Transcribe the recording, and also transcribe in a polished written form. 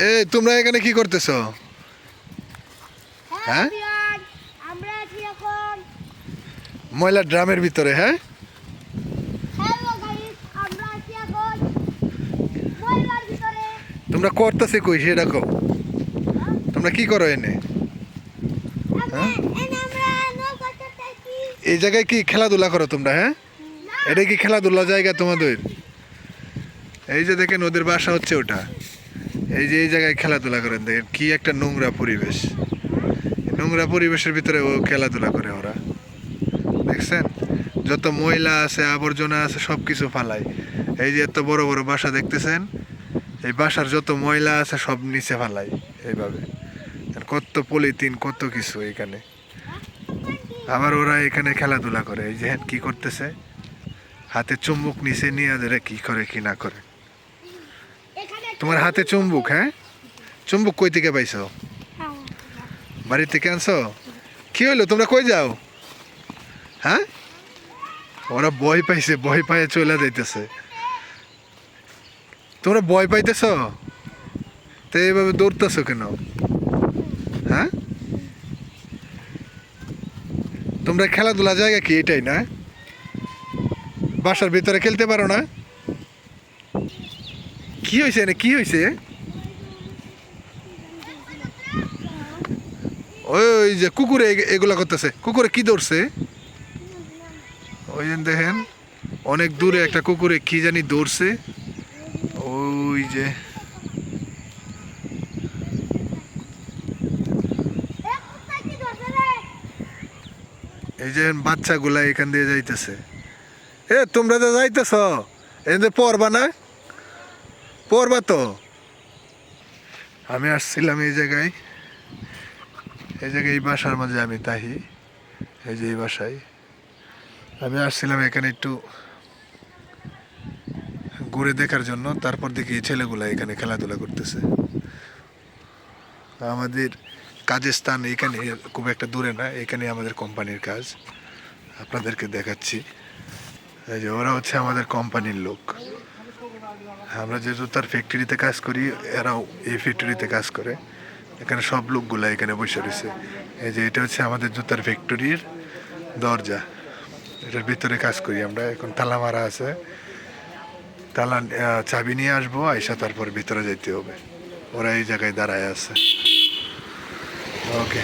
এই তোমরা এখানে কি করতেছো? হ্যাঁ, আমরা আছি এখন ময়লা ড্রামের ভিতরে। হ্যাঁ, হ্যালো গাইস, আমরা আছি এখন ময়লার ভিতরে। তোমরা করতেছে কই সেটা কও। তোমরা কি করো এনে? আমরা আমরা নৌকাতে থাকি। এই জায়গায় কি খেলাধুলা করো তোমরা? হ্যাঁ, এটা কি খেলাধুলা জায়গা তোমাদের? এই যে দেখেন ওদের বাসা হচ্ছে ওটা। এই যে এই জায়গায় খেলাধুলা করেন, দেখেন কি একটা নোংরা পরিবেশ। নোংরা পরিবেশের ভিতরে ও খেলাধুলা করে ওরা, দেখছেন? যত ময়লা আছে আবর্জনা আছে সব কিছু ফালায়। এই যে এত বড় বড় বাসা দেখতেছেন, এই বাসার যত ময়লা আছে সব নিচে ফালায় এইভাবে। আর কত পলিথিন কত কিছু এখানে। আবার ওরা এখানে খেলাধুলা করে। এই যে কি করতেছে, হাতে চুম্বক নিচে নিয়ে ওদের কি করে কি না করে। তোমার হাতে চুম্বক? হ্যাঁ, চুম্বক কই থেকে পাইছো? বাড়ি থেকে আনছো? কি হইলো, তোমরা কই যাও? হ্যাঁ, ওরা ভয় পাইছে, ভয় পাইয়ে চলে যাইতেছে। তোমরা ভয় পাইতেছ তো এইভাবে দৌড়তেছো কেন? হ্যাঁ, তোমরা খেলাধুলা জায়গা কি এটাই না? বাসার ভিতরে খেলতে পারো না? কি হয়েছে এনে, কি হয়েছে? ওই যে কুকুরে এগুলা করতেছে। কুকুরে কি দৌড়ছে? ওই যে দেখেন অনেক দূরে একটা কুকুরে কি জানি দৌড়ছে। ওই যে এই যে বাচ্চাগুলা এখান দিয়ে যাইতেছে। এ তোমরা তো যাইতেছ, এদের পড়বা না? পড়বা তো। আমি আসছিলাম এই জায়গায়, এই বাসার মাঝে আমি তাহি। এই যে এই বাসায় আমি আসছিলাম এখানে একটু ঘুরে দেখার জন্য। তারপর দেখি এই ছেলেগুলা এখানে খেলাধুলা করতেছে। আমাদের কাজের স্থান এখানে খুব একটা দূরে না, এখানে আমাদের কোম্পানির কাজ। আপনাদেরকে দেখাচ্ছি। এই যে ওরা হচ্ছে আমাদের কোম্পানির লোক। আমরা যে জুতার ফ্যাক্টরিতে কাজ করি, এরাও এই ফ্যাক্টরিতে কাজ করে। এখানে সব লোকগুলা এখানে বসে রয়েছে। এই যে এটা হচ্ছে আমাদের জুতার ফ্যাক্টরির দরজা, এটার ভিতরে কাজ করি আমরা। এখন তালা মারা আছে, তালা চাবি নিয়ে আসবো, আইসা তারপর ভিতরে যাইতে হবে। ওরা এই জায়গায় দাঁড়ায় আছে। ওকে।